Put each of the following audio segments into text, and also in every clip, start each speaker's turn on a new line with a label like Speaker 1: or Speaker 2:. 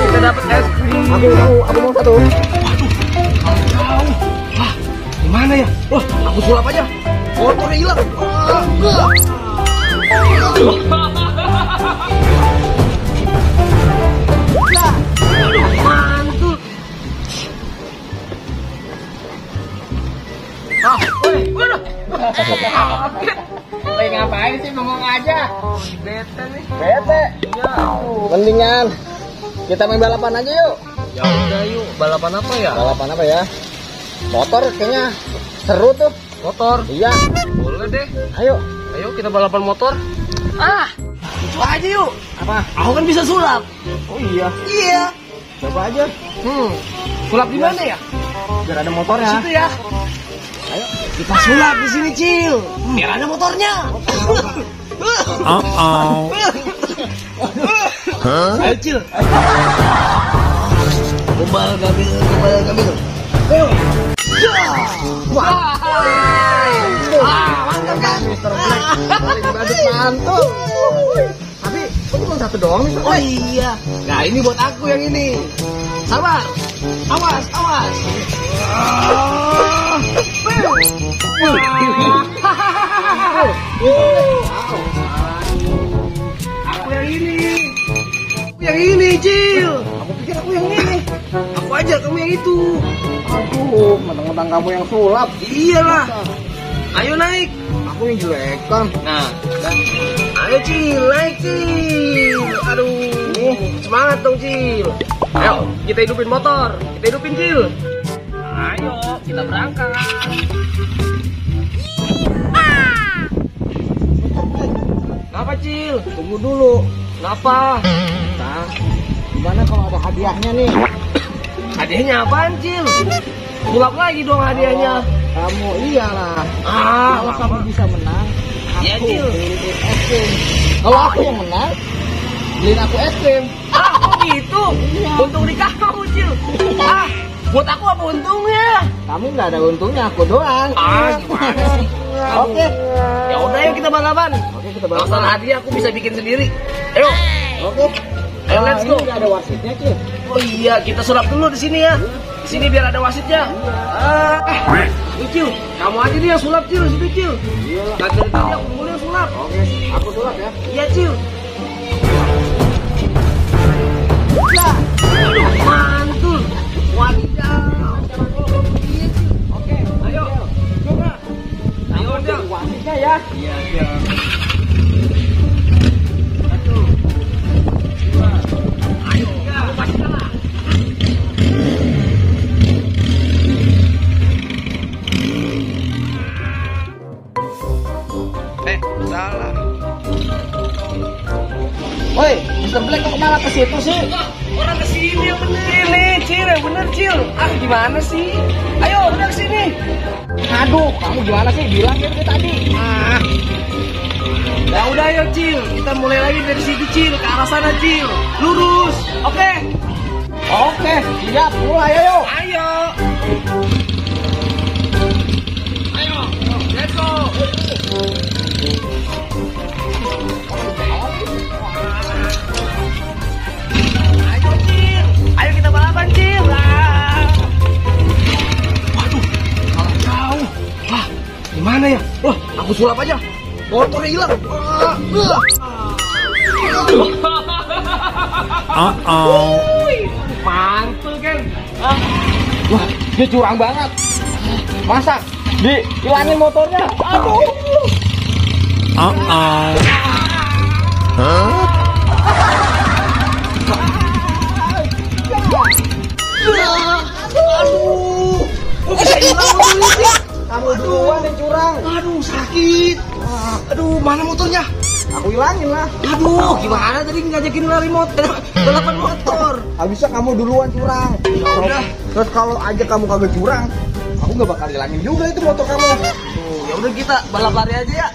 Speaker 1: Kita dapat es krim.
Speaker 2: Aku mau satu.
Speaker 1: Jauh. Wah, gimana ya? Wah, aku sulap aja. Motornya hilang. Mantul.
Speaker 2: Lagi ngapain sih, ngomong aja.
Speaker 1: Bete nih.
Speaker 2: Bete.
Speaker 1: Iya.
Speaker 2: Mendingan kita main balapan aja yuk.
Speaker 1: Ya udah yuk, balapan apa ya?
Speaker 2: Balapan apa ya? Motor kayaknya seru tuh.
Speaker 1: Motor.
Speaker 2: Iya.
Speaker 1: Boleh deh.
Speaker 2: Ayo.
Speaker 1: Ayo kita balapan motor. Itu aja yuk.
Speaker 2: Apa?
Speaker 1: Aku kan bisa sulap.
Speaker 2: Oh iya.
Speaker 1: Iya.
Speaker 2: Coba aja.
Speaker 1: Sulap di mana ya?
Speaker 2: Biar ada motornya.
Speaker 1: Situ ya.
Speaker 2: Ayo.
Speaker 1: Kita sulap di sini, Cil. Biar ada motornya. Ayo, Cil. Kebal gambil. Ayo. Wah. Mantap kan?
Speaker 2: Mister Black. Paling badut mantul. Tapi kok cuma satu doang nih?
Speaker 1: Oh iya. Nah, ini buat aku yang ini. Sabar. Awas. Aku yang ini, Cil.
Speaker 2: Aku pikir aku yang ini.
Speaker 1: Aku aja, kamu yang itu.
Speaker 2: Aduh, mentang-mentang kamu yang sulap.
Speaker 1: Iyalah. Ayo naik.
Speaker 2: Aku yang jelek kan.
Speaker 1: Nah, ayo Cil, naik Cil. Aduh, semangat dong Cil. Ayo, kita hidupin motor. Kita hidupin Cil. Ayo, kita berangkat. Kenapa Cil?
Speaker 2: Tunggu dulu.
Speaker 1: Kenapa?
Speaker 2: Nah, gimana kalau ada hadiahnya nih?
Speaker 1: Hadiahnya apaan Cil? Sulap lagi dong hadiahnya.
Speaker 2: Kamu iyalah. Kalau
Speaker 1: Lama.
Speaker 2: kamu bisa menang,
Speaker 1: Iya,
Speaker 2: aku
Speaker 1: Cil.
Speaker 2: beliin es krim. Kalau aku yang menang, beliin aku es krim.
Speaker 1: Kok gitu?
Speaker 2: Iya.
Speaker 1: Untung di kamu Cil. Buat aku apa untungnya?
Speaker 2: Kamu nggak ada untungnya, aku doang.
Speaker 1: Gimana sih?
Speaker 2: Oke.
Speaker 1: Ya udah yuk kita balapan.
Speaker 2: Oke, kita
Speaker 1: Kalau
Speaker 2: balapan.
Speaker 1: salah hadiah aku bisa bikin sendiri. Ayo.
Speaker 2: Oke.
Speaker 1: Ayo, let's go.
Speaker 2: Ini nggak ada wasitnya, Cil.
Speaker 1: Oh iya, kita sulap dulu di sini ya. Di sini biar ada wasitnya. Cil, kamu aja nih yang sulap Cil, situ Cil.
Speaker 2: Iya lah.
Speaker 1: Gak dari tadi aku mulai yang sulap.
Speaker 2: Oke, aku sulap ya.
Speaker 1: Iya Cil. Mantul. Wadidaw. Iya Cil. Oke, ayo. Coba. Ayo Del.
Speaker 2: Wasitnya ya.
Speaker 1: Iya Del. Satu. Dua. Ayo, kamu pasti kalah. Salah.
Speaker 2: Woi, Mr. Black kok malah ke situ sih?
Speaker 1: Orang kesini yang bener. Sini, Cil, yang bener Cil. Gimana sih? Ayo, udah kesini.
Speaker 2: Aduh, kamu gimana sih? Bilang ya dari tadi.
Speaker 1: Ya udah ayo Cil, kita mulai lagi dari situ Cil, ke arah sana Cil. Lurus, oke?
Speaker 2: Oke, siap. Mulai ayo.
Speaker 1: Ayo. Ayo, let's go. Ayo Cil, ayo kita balapan Cil. Waduh, kalah jauh. Wah, gimana ya? Wah, aku sulap aja. Motornya hilang. Mantul kan?
Speaker 2: Wah, dia curang banget. Masa dihilangin motornya? Aduh.
Speaker 1: Aduh, kok bisa hilang motornya sih?
Speaker 2: Kamu duluan yang curang.
Speaker 1: Aduh, sakit. Aduh, mana motornya?
Speaker 2: Aku hilangin lah.
Speaker 1: Aduh, gimana tadi ngajakin lari motor, balapan motor?
Speaker 2: Habisnya kamu duluan curang.
Speaker 1: udah.
Speaker 2: Terus kalau aja kamu kagak curang, aku nggak bakal hilangin juga itu motor kamu.
Speaker 1: Ya udah kita balap lari aja ya.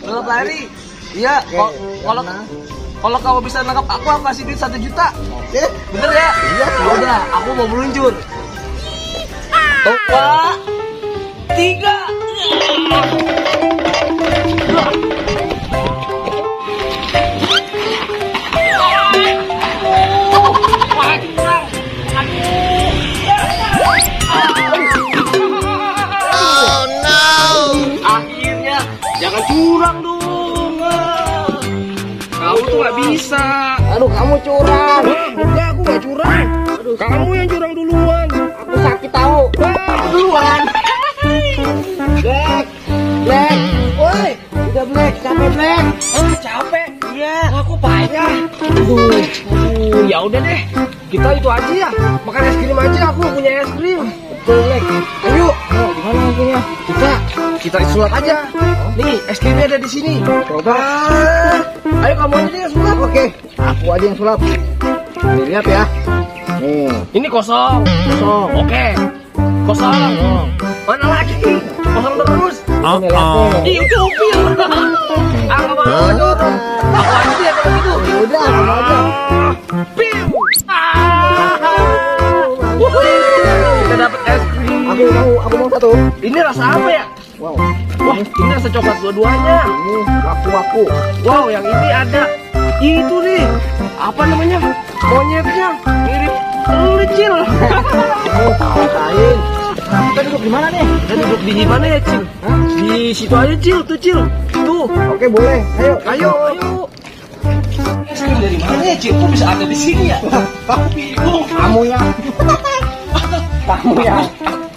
Speaker 1: Balap lari. Iya, kalau kalau kamu bisa nangkap aku kasih duit 1 juta.
Speaker 2: Oke.
Speaker 1: Bener ya?
Speaker 2: Iya.
Speaker 1: Ya udah, aku mau meluncur. 2, 3. Akhirnya, jangan curang dong. Kamu tuh nggak bisa.
Speaker 2: Aduh, kamu curang.
Speaker 1: Enggak, aku nggak curang.
Speaker 2: Aduh,
Speaker 1: Kamu yang curang duluan.
Speaker 2: aku sakit tahu. Aku duluan. Black, Black, woi, udah Black, capek Black.
Speaker 1: Capek.
Speaker 2: Iya.
Speaker 1: Aku payah.
Speaker 2: Aduh,
Speaker 1: Ya udah deh. Kita itu aja ya. Makan es krim aja. Aku punya es krim.
Speaker 2: betul Black.
Speaker 1: Ayo.
Speaker 2: Oh, gimana lagunya?
Speaker 1: Kita sulap aja. Nih, es krimnya ada di sini.
Speaker 2: Coba.
Speaker 1: Ayo kamu aja deh yang sulap.
Speaker 2: Oke, aku aja yang sulap. Nih, lihat ya. Nih,
Speaker 1: Ini kosong.
Speaker 2: kosong.
Speaker 1: Oke. Kosong. Mana lagi? Kosong terus.
Speaker 2: Ini lihat nih.
Speaker 1: Ih, cupil. Aku mau dorong. Aku aja deh kalau gitu.
Speaker 2: Ya udah, kamu aja.
Speaker 1: Piu. Kita dapat es krim.
Speaker 2: Aku mau satu.
Speaker 1: Ini rasa apa ya?
Speaker 2: Wow,
Speaker 1: Wah, ini rasa coklat dua-duanya.
Speaker 2: ini waku-waku.
Speaker 1: Wow, yang ini ada itu nih. Apa namanya? Monyetnya mirip lu, Cil.
Speaker 2: Rasain. Kita duduk di mana nih?
Speaker 1: Kita duduk di mana ya, Cil?
Speaker 2: Hah?
Speaker 1: Di situ aja, Cil. Tuh, Cil. Tuh.
Speaker 2: Oke, boleh. Ayo.
Speaker 1: Ayo. Es krim dari mana ya, Cil? Kok bisa ada di sini ya? Aku bingung.
Speaker 2: Kamu yang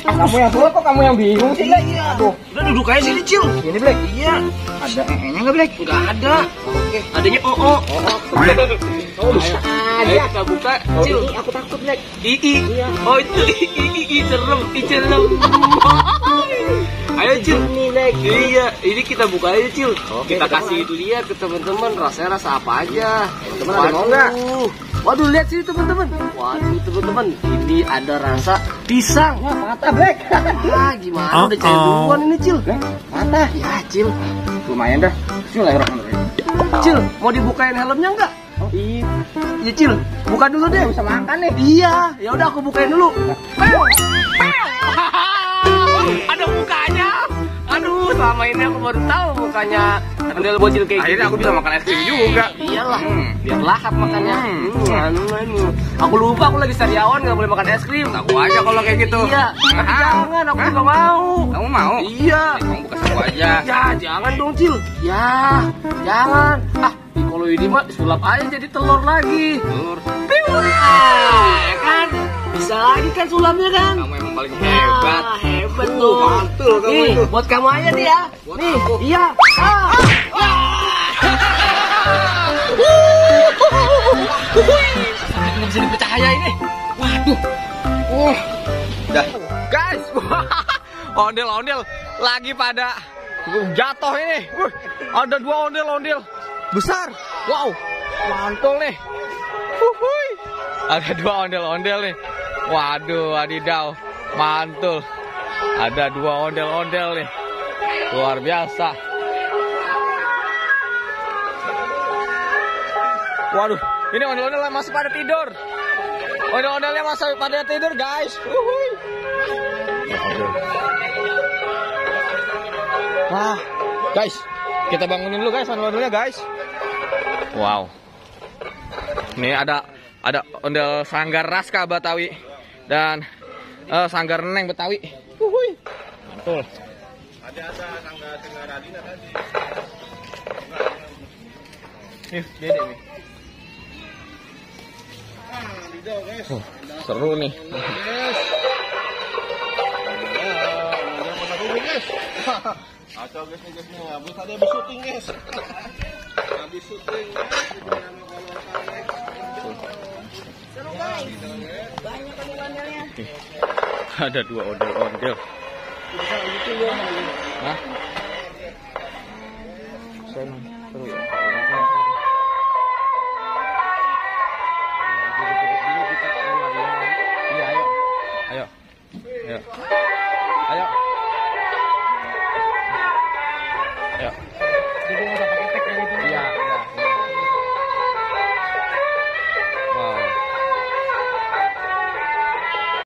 Speaker 2: kamu yang sulap kok kamu yang bingung sih, Black? Aduh,
Speaker 1: Udah duduk aja sini, Cil.
Speaker 2: ini Black.
Speaker 1: Iya.
Speaker 2: Ada nya nggak Black?
Speaker 1: Nggak ada.
Speaker 2: Oke.
Speaker 1: Adanya oh.
Speaker 2: Oh, bisa
Speaker 1: Ayo
Speaker 2: aja.
Speaker 1: kita buka,
Speaker 2: Oh,
Speaker 1: Cil.
Speaker 2: ini aku takut Black.
Speaker 1: Ii.
Speaker 2: Iya.
Speaker 1: Oh itu ii serem, serem. Ayo Cil.
Speaker 2: Ini Black.
Speaker 1: Iya, ini kita buka aja Cil.
Speaker 2: Oke,
Speaker 1: Kita
Speaker 2: kita
Speaker 1: kasih itu lihat ke teman-teman rasanya rasa apa aja.
Speaker 2: Teman-teman ada mau nggak?
Speaker 1: Waduh, lihat sini teman-teman. Waduh teman-teman, ini ada rasa pisang.
Speaker 2: Wah, patah Black.
Speaker 1: Ah, gimana udah cari duluan ini Cil?
Speaker 2: Patah.
Speaker 1: Ya Cil,
Speaker 2: Lumayan dah. Bismillahirrahmanirrahim.
Speaker 1: Cil mau dibukain helmnya nggak?
Speaker 2: Oh, iya.
Speaker 1: Ya Cil, buka dulu deh.
Speaker 2: Bisa makan nih.
Speaker 1: Iya, ya udah aku bukain dulu. Ada mukanya. Aduh, selama ini aku baru tahu mukanya ondel bocil kayak
Speaker 3: Akhirnya aku bisa makan es krim juga.
Speaker 1: Iyalah, biar lahap makannya. Anu. Aku lupa aku lagi sariawan nggak boleh makan es krim.
Speaker 3: Aku aja kalau kayak gitu.
Speaker 1: Iya, tapi jangan, aku juga mau.
Speaker 3: Kamu mau?
Speaker 1: Iya.
Speaker 3: Kamu buka satu aja.
Speaker 1: Ya, jangan dong, Cil. Ya, jangan. Ah, kalau ini mah sulap aja jadi telur lagi.
Speaker 3: Telur.
Speaker 1: Ya kan? Bisa lagi kan sulapnya kan?
Speaker 3: Kamu emang paling hebat.
Speaker 1: Ah, hebat tuh.
Speaker 2: mantul kamu
Speaker 1: Nih,
Speaker 2: itu.
Speaker 1: buat kamu aja nih ya.
Speaker 3: Buat
Speaker 1: Nih,
Speaker 3: aku.
Speaker 1: iya. Nggak bisa dipercaya ini. Waduh.
Speaker 3: Dah. Guys, ondel-ondel lagi pada jatuh ini. Ada dua ondel-ondel besar. Wow, mantul nih. Wuhui. Ada dua ondel-ondel nih. Waduh, adidaw, mantul. Ada dua ondel-ondel nih. Luar biasa. Waduh, ini ondel-ondel masih pada tidur. Ondel-ondelnya masih pada tidur, guys. Wuhui. Wah, guys, kita bangunin dulu guys, ondel-ondelnya guys. Wow. Nih ada ondel Sanggar Raska Betawi dan Sanggar Neng Betawi. Wuhui. Mantul. Ada Sanggar Radina tadi. Nih, dede nih. Seru nih.
Speaker 2: Kacau guys nih. Habis tadi habis syuting guys. Habis syuting.
Speaker 4: Seru guys, banyak ondel-ondelnya.
Speaker 3: Ada dua ondel-ondel. Hah? Seru ya. Iya, ayo. Ayo. Ayo. Ayo. Ayo.
Speaker 2: Jadi nggak usah pakai tag kayak gitu.
Speaker 3: Iya.